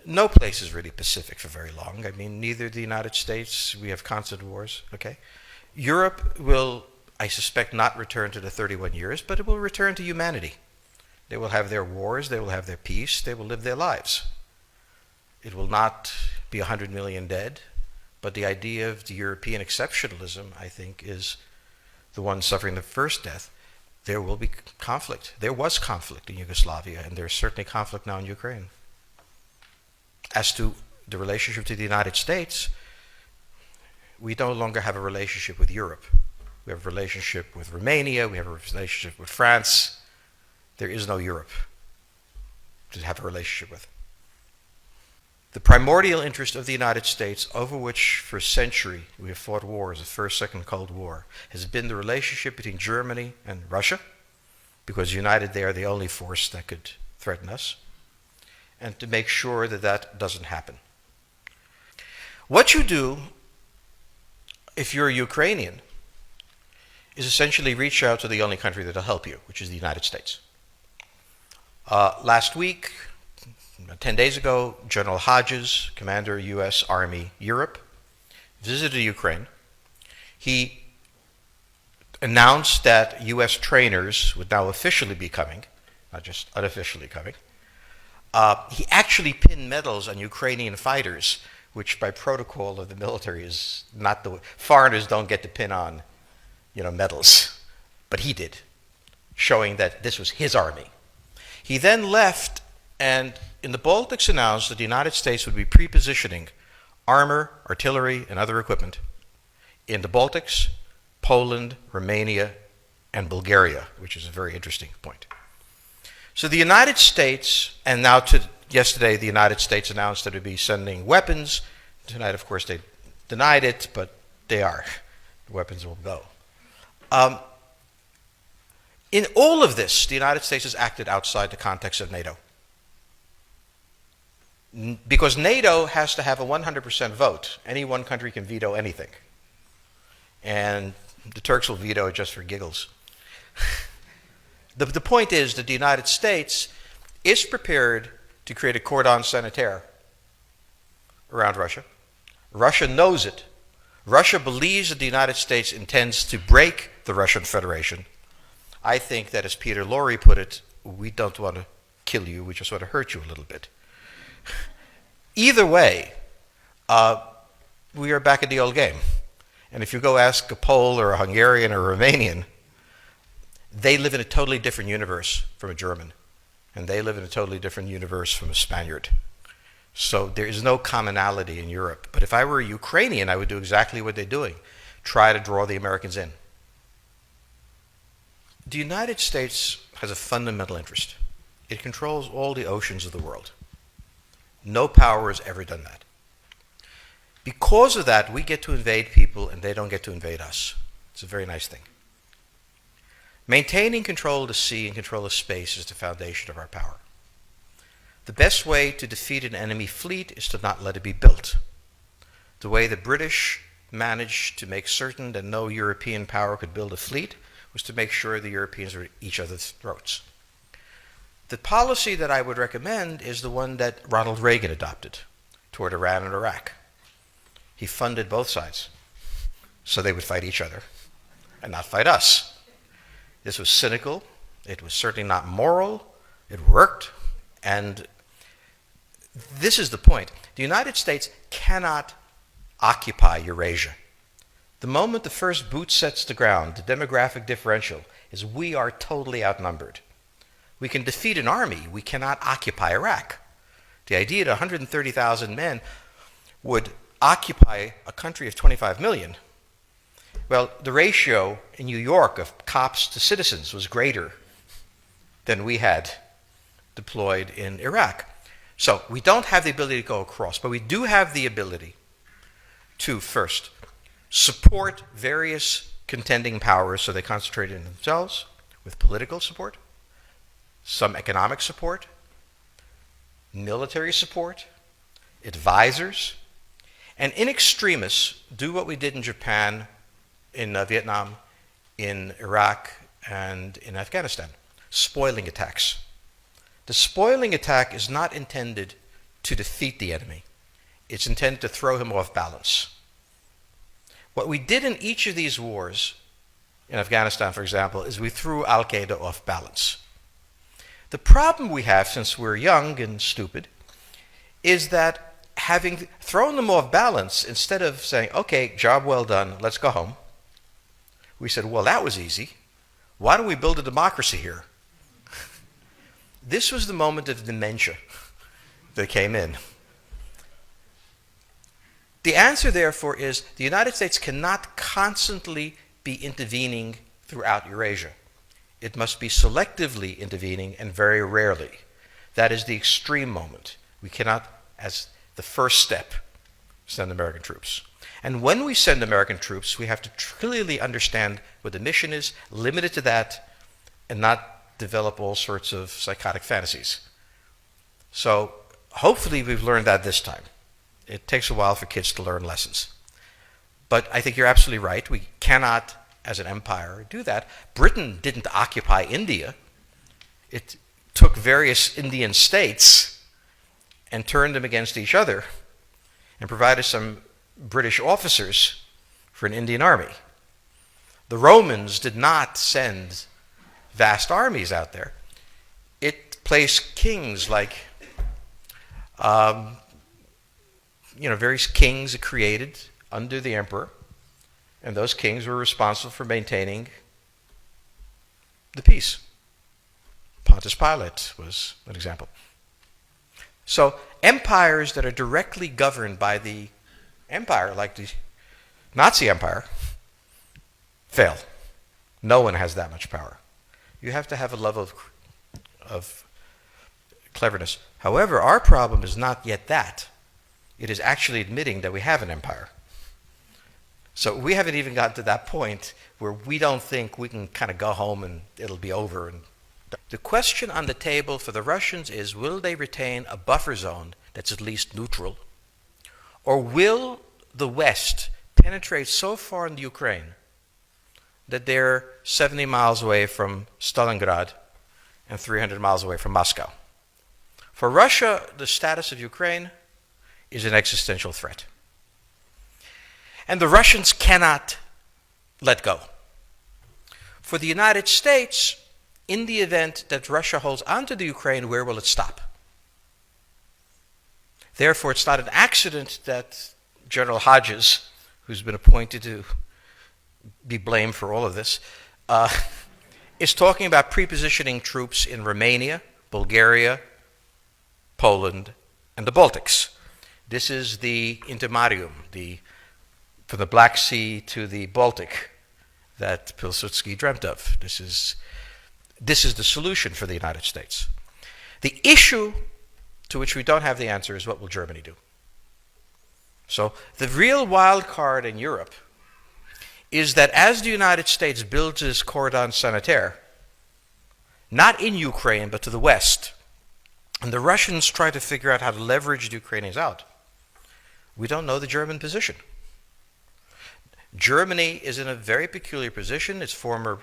No place is really pacific for very long. I mean, neither the United States, we have constant wars, okay? Europe will, I suspect, not return to the 31 years, but it will return to humanity. They will have their wars, they will have their peace, they will live their lives. It will not be 100 million dead, but the idea of the European exceptionalism, I think, is the one suffering the first death. There will be conflict. There was conflict in Yugoslavia, and there's certainly conflict now in Ukraine. As to the relationship to the United States, we no longer have a relationship with Europe. We have a relationship with Romania, we have a relationship with France. There is no Europe to have a relationship with. The primordial interest of the United States, over which for a century we have fought wars, the First, Second Cold War, has been the relationship between Germany and Russia, because united they are the only force that could threaten us, and to make sure that that doesn't happen. What you do, if you're a Ukrainian, is essentially reach out to the only country that will help you, which is the United States. Last week, 10 days ago, General Hodges, Commander U.S. Army Europe, visited Ukraine. He announced that U.S. trainers would now officially be coming, not just unofficially coming. He actually pinned medals on Ukrainian fighters, which by protocol of the military is not the way. Foreigners don't get to pin on, medals, but he did, showing that this was his army. He then left and in the Baltics announced that the United States would be pre-positioning armor, artillery, and other equipment in the Baltics, Poland, Romania, and Bulgaria, which is a very interesting point. So the United States, and now yesterday the United States announced that it would be sending weapons. Tonight, of course, they denied it, but they are. The weapons will go. In all of this, the United States has acted outside the context of NATO. Because NATO has to have a 100% vote. Any one country can veto anything. And the Turks will veto it just for giggles. The point is that the United States is prepared to create a cordon sanitaire around Russia. Russia knows it. Russia believes that the United States intends to break the Russian Federation. I think that, as Peter Lorre put it, we don't want to kill you, we just want to hurt you a little bit. Either way, we are back at the old game. And if you go ask a Pole or a Hungarian or a Romanian, they live in a totally different universe from a German. And they live in a totally different universe from a Spaniard. So there is no commonality in Europe. But if I were a Ukrainian, I would do exactly what they're doing. Try to draw the Americans in. The United States has a fundamental interest. It controls all the oceans of the world. No power has ever done that. Because of that, we get to invade people and they don't get to invade us. It's a very nice thing. Maintaining control of the sea and control of space is the foundation of our power. The best way to defeat an enemy fleet is to not let it be built. The way the British managed to make certain that no European power could build a fleet was to make sure the Europeans were at each other's throats. The policy that I would recommend is the one that Ronald Reagan adopted toward Iran and Iraq. He funded both sides so they would fight each other and not fight us. This was cynical. It was certainly not moral. It worked. And this is the point. The United States cannot occupy Eurasia. The moment the first boot sets the ground, the demographic differential is we are totally outnumbered. We can defeat an army. We cannot occupy Iraq. The idea that 130,000 men would occupy a country of 25 million, well, the ratio in New York of cops to citizens was greater than we had deployed in Iraq. So we don't have the ability to go across, but we do have the ability to, first, support various contending powers so they concentrate in themselves with political support, some economic support, military support, advisors, and in extremis, do what we did in Japan, in Vietnam, in Iraq, and in Afghanistan, spoiling attacks. The spoiling attack is not intended to defeat the enemy. It's intended to throw him off balance. What we did in each of these wars, in Afghanistan, for example, is we threw Al-Qaeda off balance. The problem we have, since we're young and stupid, is that having thrown them off balance, instead of saying, okay, job well done, let's go home, we said, well, that was easy. Why don't we build a democracy here? This was the moment of dementia that came in. The answer, therefore, is the United States cannot constantly be intervening throughout Eurasia. It must be selectively intervening and very rarely. That is the extreme moment. We cannot, as the first step, send American troops. And when we send American troops, we have to clearly understand what the mission is, limit it to that, and not develop all sorts of psychotic fantasies. So hopefully we've learned that this time. It takes a while for kids to learn lessons. But I think you're absolutely right. We cannot, as an empire, do that. Britain didn't occupy India. It took various Indian states and turned them against each other and provided some British officers for an Indian army. The Romans did not send vast armies out there. It placed kings like, various kings it created under the emperor, and those kings were responsible for maintaining the peace. Pontius Pilate was an example. So empires that are directly governed by the empire, like the Nazi Empire, fail. No one has that much power. You have to have a level of cleverness. However, our problem is not yet that. It is actually admitting that we have an empire. So we haven't even gotten to that point where we don't think we can kind of go home and it'll be over. And the question on the table for the Russians is, will they retain a buffer zone that's at least neutral? Or will the West penetrate so far in the Ukraine that they're 70 miles away from Stalingrad and 300 miles away from Moscow? For Russia, the status of Ukraine is an existential threat. And the Russians cannot let go. For the United States, in the event that Russia holds onto the Ukraine, where will it stop? Therefore, it's not an accident that General Hodges, who's been appointed to be blamed for all of this, is talking about prepositioning troops in Romania, Bulgaria, Poland, and the Baltics. This is the intermarium, from the Black Sea to the Baltic, that Pilsudski dreamt of. This is the solution for the United States. The issue to which we don't have the answer is, what will Germany do? So the real wild card in Europe is that as the United States builds its cordon sanitaire, not in Ukraine, but to the west, and the Russians try to figure out how to leverage the Ukrainians out, we don't know the German position. Germany is in a very peculiar position. Its former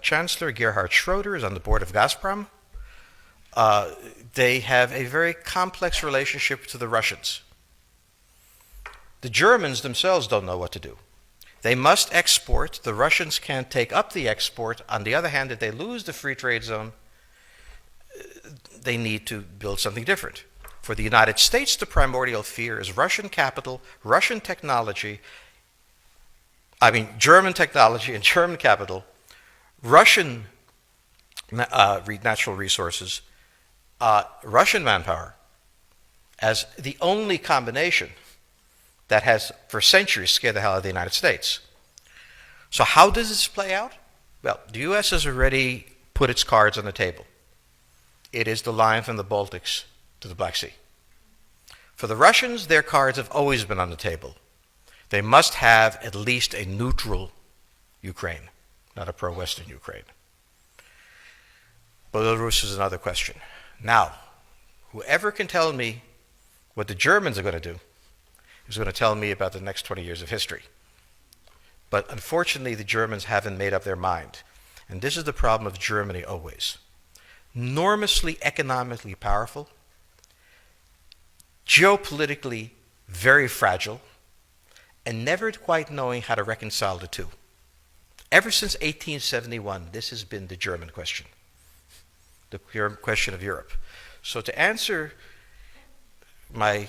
Chancellor, Gerhard Schroeder, is on the board of Gazprom. They have a very complex relationship to the Russians. The Germans themselves don't know what to do. They must export. The Russians can't take up the export. On the other hand, if they lose the free trade zone, they need to build something different. For the United States, the primordial fear is Russian capital, Russian technology, German technology and German capital, Russian natural resources, Russian manpower, as the only combination that has for centuries scared the hell out of the United States. So how does this play out? Well, the U.S. has already put its cards on the table. It is the line from the Baltics to the Black Sea. For the Russians, their cards have always been on the table. They must have at least a neutral Ukraine, not a pro-Western Ukraine. Belarus is another question. Now, whoever can tell me what the Germans are going to do is going to tell me about the next 20 years of history. But unfortunately, the Germans haven't made up their mind. And this is the problem of Germany always. Enormously economically powerful, geopolitically very fragile, and never quite knowing how to reconcile the two. Ever since 1871, this has been the German question, the question of Europe. So to answer my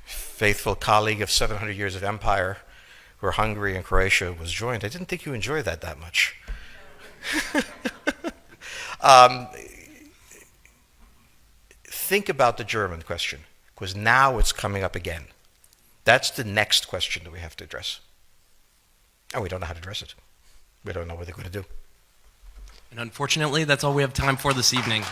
faithful colleague of 700 years of empire, where Hungary and Croatia was joined, I didn't think you enjoyed that much. Think about the German question, because now it's coming up again. That's the next question that we have to address. And we don't know how to address it. We don't know what they're going to do. And unfortunately, that's all we have time for this evening.